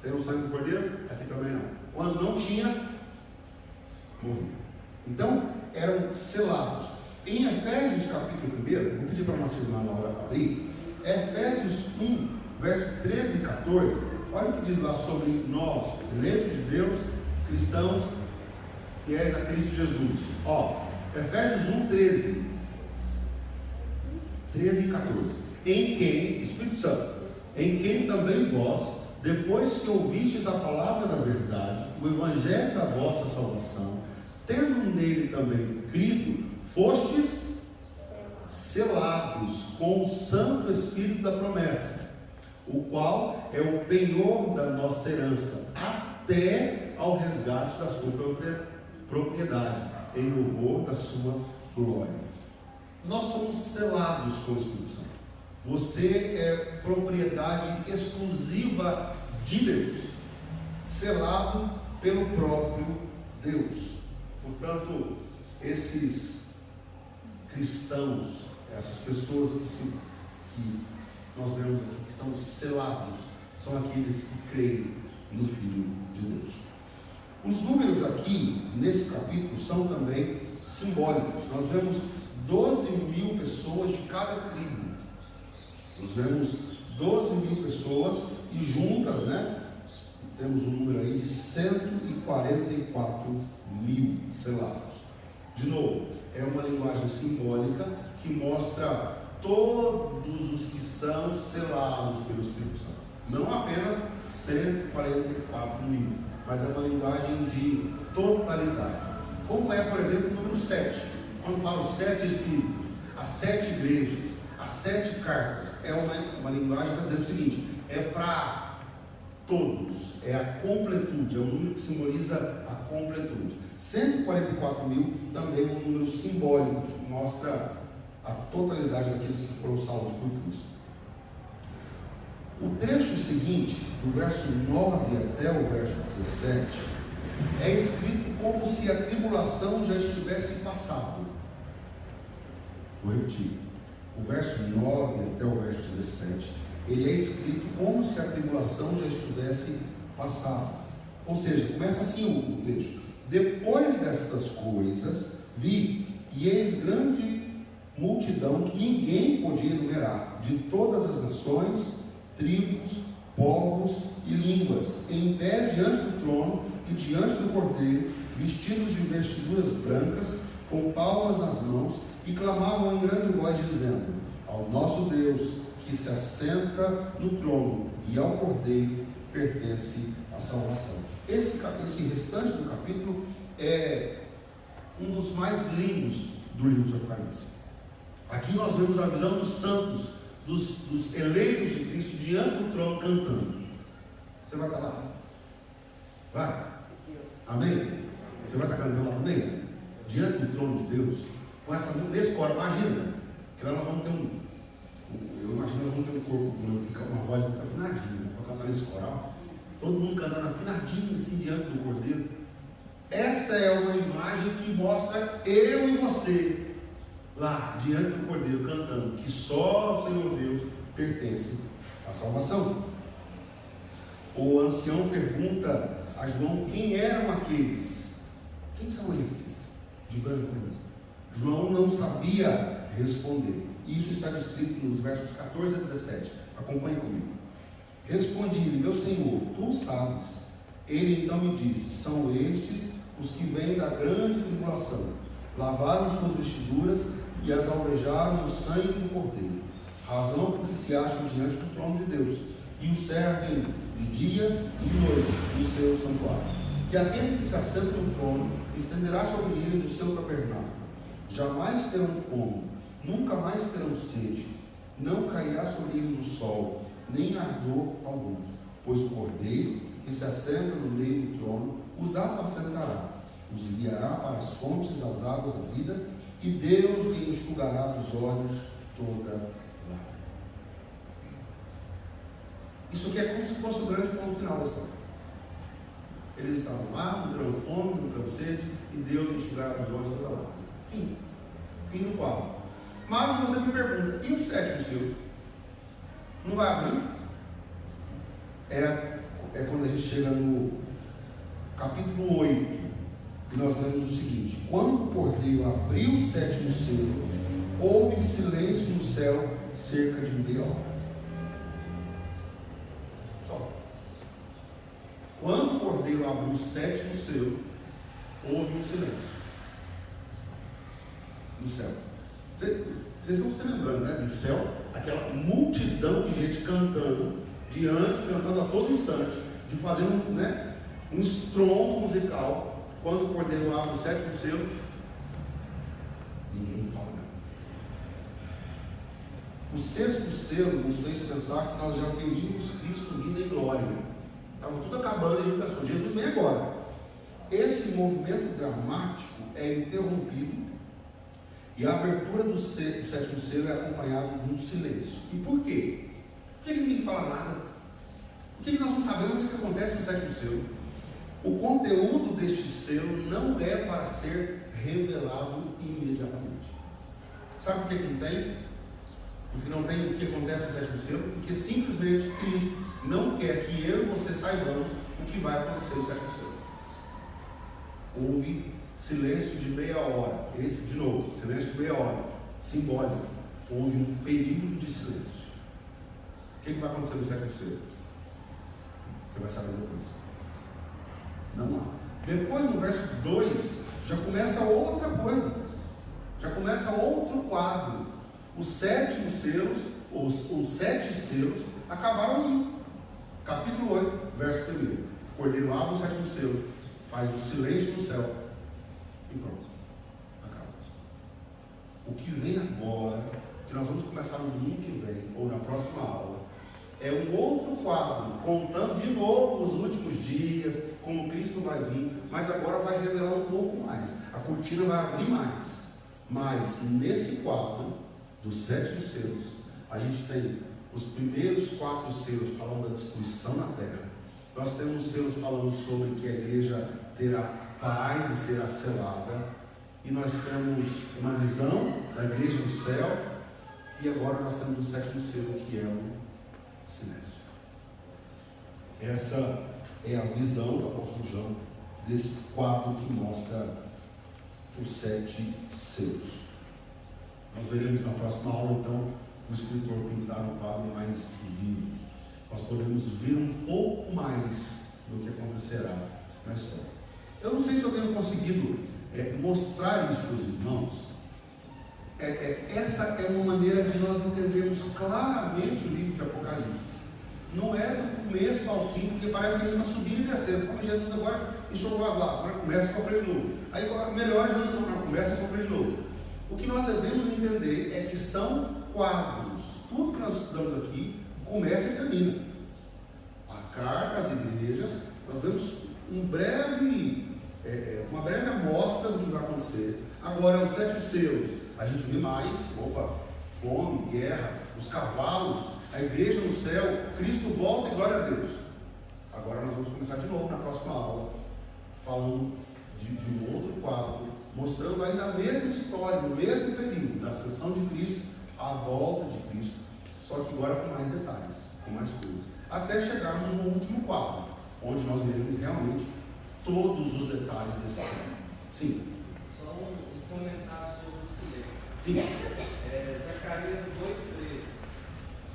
Tem o sangue do cordeiro? Aqui também não. Quando não tinha, morria. Então, eram selados. Em Efésios capítulo 1, vou pedir para uma irmã Laura abrir, Efésios 1, verso 13 e 14, olha o que diz lá sobre nós, eleitos de Deus, cristãos, fiéis a Cristo Jesus. Ó, Efésios 1, 13 e 14. Em quem, Espírito Santo, em quem também vós, depois que ouvistes a palavra da verdade, o evangelho da vossa salvação, tendo nele também crido, fostes selados com o Santo Espírito da promessa, o qual é o penhor da nossa herança, até ao resgate da sua propriedade, em louvor da sua glória. Nós somos selados com o Espírito Santo. Você é propriedade exclusiva de Deus, selado pelo próprio Deus. Portanto, esses cristãos, essas pessoas que nós vemos aqui, que são selados, são aqueles que creem no Filho de Deus. Os números aqui, nesse capítulo, são também simbólicos. Nós vemos 12.000 pessoas de cada tribo. Nós vemos 12.000 pessoas e juntas, né? Temos um número aí de 144.000 selados. De novo, é uma linguagem simbólica que mostra todos os que são selados pelo Espírito Santo. Não apenas 144.000, mas é uma linguagem de totalidade. Como é, por exemplo, o número 7. Quando fala os 7 Espíritos, as 7 igrejas, as 7 cartas, é uma linguagem que está dizendo o seguinte: é para todos, é a completude, é um número que simboliza a completude. 144.000 também é um número simbólico que mostra a totalidade daqueles que foram salvos por Cristo. O trecho seguinte, do verso 9 até o verso 17, é escrito como se a tribulação já estivesse passado. Vou repetir. O verso 9 até o verso 17, ele é escrito como se a tribulação já estivesse passado. Ou seja, começa assim o trecho: depois destas coisas, vi, e eis grande multidão que ninguém podia enumerar, de todas as nações, tribos, povos e línguas, em pé diante do trono e diante do Cordeiro, vestidos de vestiduras brancas, com palmas nas mãos, e clamavam em grande voz, dizendo: ao nosso Deus, que se assenta no trono, e ao Cordeiro pertence a salvação. Esse restante do capítulo é um dos mais lindos do livro de Apocalipse. Aqui nós vemos a visão dos santos, dos eleitos de Cristo, diante do trono, cantando. Você vai estar lá? Vai? Amém? Você vai estar cantando lá também? Diante do trono de Deus, com essa nesse coro. Imagina que nós vamos ter eu imagino que nós vamos ter um corpo, fica uma voz muito afinadinha, para cantar nesse coral, todo mundo cantando afinadinho assim diante do Cordeiro. Essa é uma imagem que mostra eu e você lá diante do Cordeiro, cantando que só ao Senhor Deus pertence a salvação. O ancião pergunta a João quem eram aqueles. Quem são esses de branco? João não sabia responder. Isso está descrito nos versos 14 a 17. Acompanhe comigo. Respondi-lhe: meu Senhor, tu sabes. Ele então me disse: são estes os que vêm da grande tribulação, lavaram suas vestiduras e as alvejaram no sangue do Cordeiro, razão por que se acham diante do trono de Deus, e o servem de dia e de noite no seu santuário. E aquele que se assenta no trono estenderá sobre eles o seu tabernáculo. Jamais terão fome, nunca mais terão sede, não cairá sobre eles o sol, nem ardor algum, pois o Cordeiro que se assenta no meio do trono os apacentará, os guiará para as fontes das águas da vida, e Deus lhe enxugará dos olhos toda lágrima. Isso aqui é como se fosse o grande ponto final da história. Eles estavam lá, não terão fome, não terão sede, e Deus lhe enxugará dos olhos toda lágrima. Fim do quadro. Mas você me pergunta: e o sétimo selo? Não vai abrir? É quando a gente chega no capítulo 8, e nós vemos o seguinte: quando o Cordeiro abriu o sétimo selo, houve silêncio no céu cerca de meia hora. Só. Quando o Cordeiro abriu o sétimo selo, houve um silêncio no céu. Vocês estão se lembrando, né? Do céu, aquela multidão de gente cantando, de anjos cantando a todo instante, de fazer um estrondo musical. Quando o Cordeiro abre o 7º selo, ninguém fala nada. O 6º selo nos fez pensar que nós já veríamos Cristo vindo em glória. Estava tudo acabando e a gente pensou, Jesus vem agora. Esse movimento dramático é interrompido e a abertura do 7º selo é acompanhada de um silêncio. E por quê? Por que ninguém fala nada? Por que nós não sabemos o que acontece no 7º selo? O conteúdo deste selo não é para ser revelado imediatamente. Sabe por que não tem? Porque não tem o que acontece no 7º selo? Porque simplesmente Cristo não quer que eu e você saibamos o que vai acontecer no 7º selo. Houve silêncio de meia hora. Esse, de novo, silêncio de meia hora. Simbólico. Houve um período de silêncio. O que vai acontecer no 7º selo? Você vai saber depois. Não há. Depois, no verso 2, já começa outra coisa. Já começa outro quadro. Os 7 selos, os 7 selos, acabaram ali. Capítulo 8, verso 1. O Cordeiro abre o 7º selo, faz o silêncio no céu e pronto. Acaba. O que vem agora, que nós vamos começar no domingo que vem, ou na próxima aula, é um outro quadro, contando de novo os últimos dias, como Cristo vai vir, mas agora vai revelar um pouco mais. A cortina vai abrir mais. Mas nesse quadro dos 7 selos, a gente tem os primeiros 4 selos falando da destruição na terra. Nós temos selos falando sobre que a igreja terá paz e será selada. E nós temos uma visão da igreja no céu. E agora nós temos o 7º selo, que é o silêncio. Essa é a visão do apóstolo João desse quadro que mostra os 7 selos. Nós veremos na próxima aula, então, o escritor pintar um quadro mais vivo. Nós podemos ver um pouco mais do que acontecerá na história. Eu não sei se eu tenho conseguido mostrar isso para os irmãos. Essa é uma maneira de nós entendermos claramente o livro de Apocalipse. Não é do começo ao fim, porque parece que a gente está subindo e descendo. Como Jesus agora enxugou as lágrimas, agora começa a sofrer de novo. Aí agora melhora Jesus, agora começa a sofrer de novo. O que nós devemos entender é que são quadros. Tudo que nós estudamos aqui começa e termina. A carta às igrejas, nós vemos uma breve amostra do que vai acontecer. Agora, os 7 selos, a gente vê mais, fome, guerra, os cavalos, a igreja no céu, Cristo volta e glória a Deus. Agora nós vamos começar de novo na próxima aula, falando de um outro quadro, mostrando ainda a mesma história, no mesmo período, da ascensão de Cristo à volta de Cristo, só que agora com mais detalhes, com mais coisas, até chegarmos no último quadro, onde nós veremos realmente todos os detalhes desse quadro. Sim. Só um comentário sobre o silêncio. Sim. Zacarias 2,13.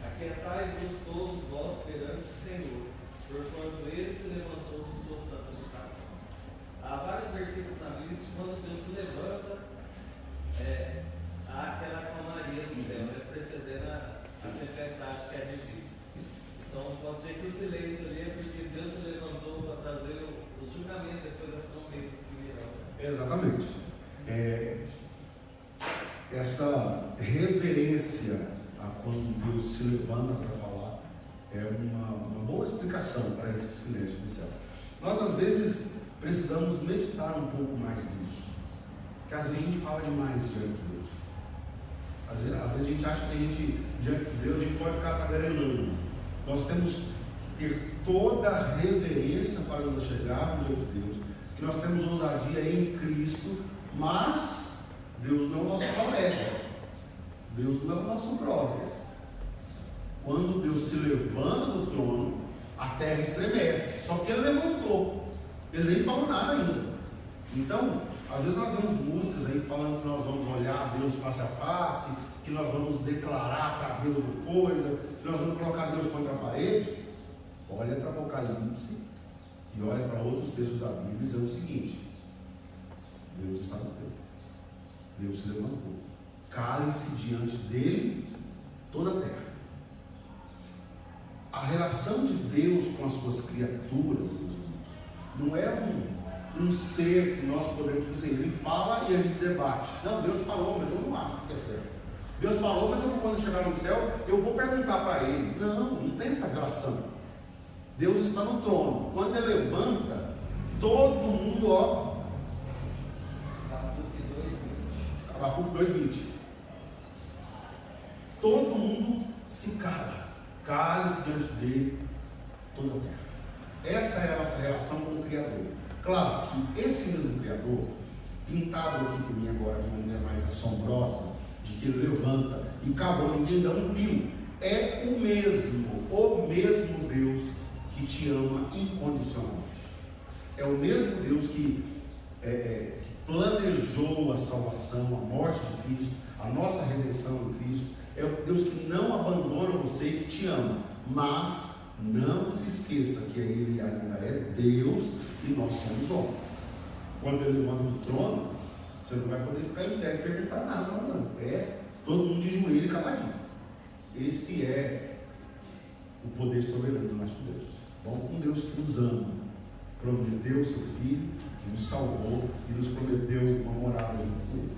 Aquietai-vos todos vós perante o Senhor, porquanto ele se levantou de sua santa habitação. Há vários versículos na Bíblia que quando Deus se levanta, há aquela calmaria do céu, precedendo a tempestade que é de vir. Então pode ser que o silêncio ali é porque Deus se levantou para trazer o julgamento depois das trombetas que virão. Exatamente. Essa reverência a quando Deus se levanta para falar é uma boa explicação para esse silêncio do céu. Nós às vezes precisamos meditar um pouco mais nisso, porque às vezes a gente fala demais diante de Deus. Às vezes a gente acha que a gente, diante de Deus, a gente pode ficar tagarelando. Nós temos que ter toda a reverência para nos chegarmos diante de Deus, que nós temos ousadia em Cristo, mas Deus não é o nosso colega, Deus não é o nosso brother. Quando Deus se levanta do trono, a terra estremece, só que Ele levantou, Ele nem falou nada ainda. Então, às vezes nós vemos músicas aí falando que nós vamos olhar Deus face a face, que nós vamos declarar para Deus uma coisa, que nós vamos colocar Deus contra a parede. Olha para Apocalipse e olha para outros textos da Bíblia e diz o seguinte: Deus está no templo. Deus se levantou. Cale-se diante dele toda a terra. A relação de Deus com as suas criaturas, meus irmãos, não é um ser que nós podemos dizer, ele fala e a gente debate. Não, Deus falou, mas eu não acho que é certo. Deus falou, mas quando chegar no céu, eu vou perguntar para ele. Não tem essa relação. Deus está no trono. Quando ele levanta, todo mundo, ó. Abacuque 2:20. Todo mundo se cala. Cale-se diante dele toda a terra. Essa é a nossa relação com o Criador. Claro que esse mesmo Criador, pintado aqui por mim agora de maneira mais assombrosa, de que ele levanta e acabou, ninguém dá um pio, é o mesmo Deus que te ama incondicionalmente. É o mesmo Deus que planejou a salvação, a morte de Cristo, a nossa redenção em Cristo. É o Deus que não abandona você e que te ama. Mas não se esqueça que Ele ainda é Deus e nós somos homens. Quando Ele levanta do trono, você não vai poder ficar em pé e perguntar nada, não. Todo mundo de joelho e caladinho. Esse é o poder soberano do nosso Deus. Bom, um Deus que nos ama, prometeu o seu Filho, que nos salvou e nos prometeu uma morada junto com Ele.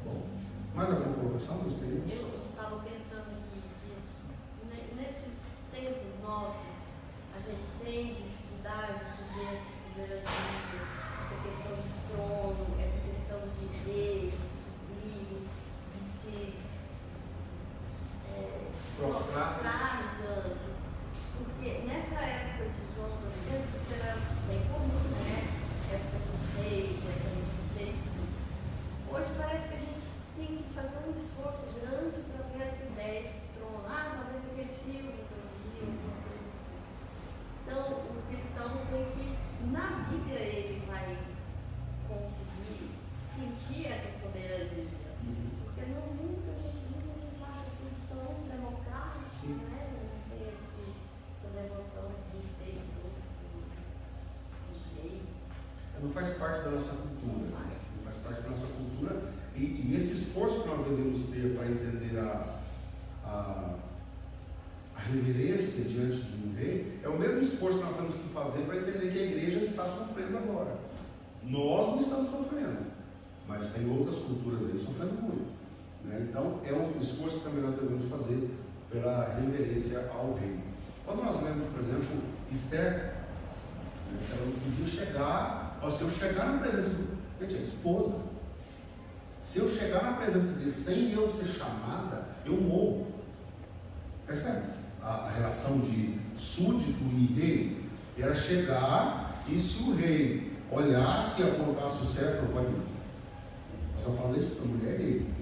Bom, mais alguma colocação, meus queridos? Eu estava pensando aqui que nesses tempos nossos, a gente tem dificuldade de ver essa soberania, essa questão de trono, essa questão de ver, de subir, de se prostrar diante. Porque nessa época de João, por exemplo, isso era bem comum, né? Época dos reis, época dos reis. Hoje parece que a gente tem que fazer um esforço grande para ver essa ideia de trono. Talvez aquele filme que eu vi, alguma coisa assim. Então, o cristão tem que, na Bíblia, ele vai conseguir sentir essa soberania. Porque no mundo a gente acha tudo tão democrático, né? Não tem essa devoção, esse respeito do rei. Não faz parte da nossa cultura. Não faz parte da nossa cultura. E esse esforço que nós devemos ter para entender a reverência diante de um rei é o mesmo esforço que nós temos que fazer para entender que a igreja está sofrendo agora. Nós não estamos sofrendo, mas tem outras culturas aí sofrendo muito, né? Então é um esforço que também nós devemos fazer pela reverência ao rei. Quando nós lemos, por exemplo, Esther, ela não podia chegar, se eu chegar na presença do... Gente, é esposa. Se eu chegar na presença dele sem eu ser chamada, eu morro. Percebe? A relação de súdito e rei era chegar e se o rei olhasse e apontasse o certo, não pode vir. Nós estamos falando isso para a mulher dele,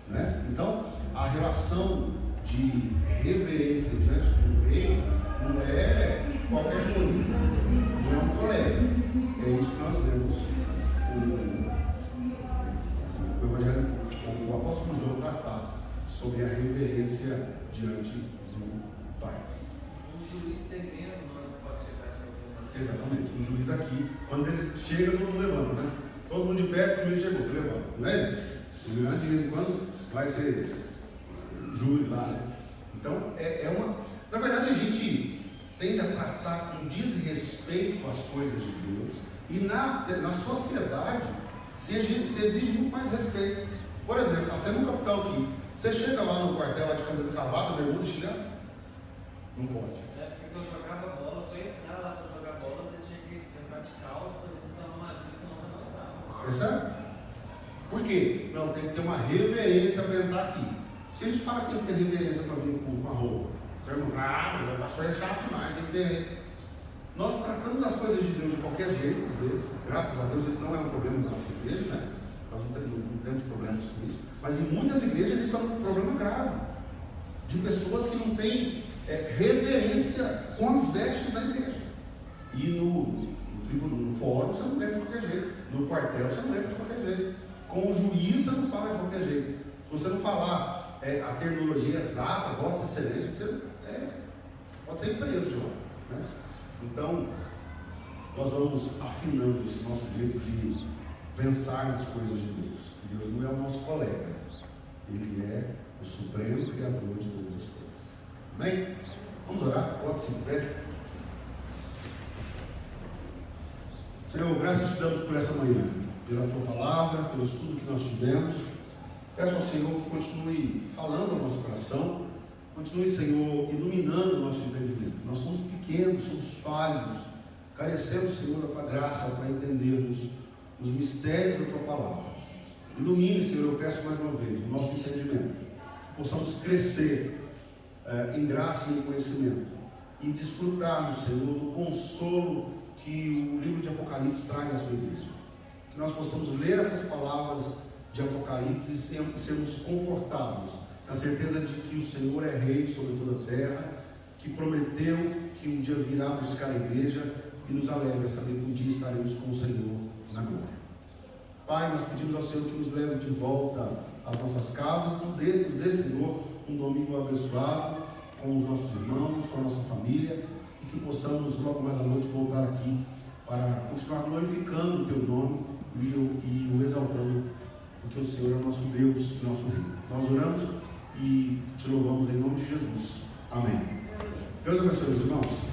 né? Então, a relação de reverência diante de um rei não é qualquer coisa, não é um colega. É isso que nós vemos o Evangelho, o apóstolo João tratar sobre a reverência diante do Pai. Um juiz temendo não pode chegar de alguém. Exatamente. O juiz aqui, quando ele chega, todo mundo levanta, né? Todo mundo de pé, o juiz chegou, você levanta, não é? O de vez em quando vai ser júri lá, né? Então, na verdade, a gente tende a tratar com desrespeito as coisas de Deus e na sociedade se exige muito mais respeito. Por exemplo, nós temos um capitão aqui. Você chega lá no quartel lá de camisa cavada, bermuda e chinelo? Não pode. Porque eu jogava bola, para entrar lá para jogar bola, você tinha que entrar de calça, botar uma armadilha, senão você não entrava. Percebe? Por quê? Não, tem que ter uma reverência para entrar aqui. Se a gente fala que tem que ter reverência para vir com a roupa, o irmão fala, mas o pastor é chato demais, tem que ter. Nós tratamos as coisas de Deus de qualquer jeito, às vezes. Graças a Deus, isso não é um problema da nossa igreja, né? Nós não temos problemas com isso. Mas em muitas igrejas isso é um problema grave. De pessoas que não têm reverência com as vestes da igreja. E no fórum você não leva de qualquer jeito. No quartel você não leva de qualquer jeito. Com o juiz você não fala de qualquer jeito. Se você não falar a terminologia exata, vossa excelência, você pode ser preso de lá, né? Então, nós vamos afinando esse nosso jeito de pensar nas coisas de Deus. Deus não é o nosso colega, Ele é o supremo Criador de todas as coisas. Amém? Vamos orar? Coloque-se em pé. Senhor, graças te damos por essa manhã, pela tua palavra, pelo estudo que nós tivemos. Peço ao Senhor que continue falando ao nosso coração, continue, Senhor, iluminando o nosso entendimento. Nós somos pequenos, somos falhos, carecemos, Senhor, da tua graça para entendermos os mistérios da tua palavra. Ilumine, Senhor, eu peço mais uma vez, o nosso entendimento, que possamos crescer em graça e em conhecimento e desfrutarmos, Senhor, do consolo que o livro de Apocalipse traz à sua igreja. Que nós possamos ler essas palavras de Apocalipse e sermos confortados na certeza de que o Senhor é rei sobre toda a terra, que prometeu que um dia virá buscar a igreja, e nos alegra saber que um dia estaremos com o Senhor na glória. Pai, nós pedimos ao Senhor que nos leve de volta às nossas casas, nos dê, Senhor, um domingo abençoado com os nossos irmãos, com a nossa família, e que possamos logo mais à noite voltar aqui para continuar glorificando o Teu nome e o exaltando, porque o Senhor é o nosso Deus e nosso Rei. Nós oramos e te louvamos em nome de Jesus. Amém. Deus abençoe os irmãos.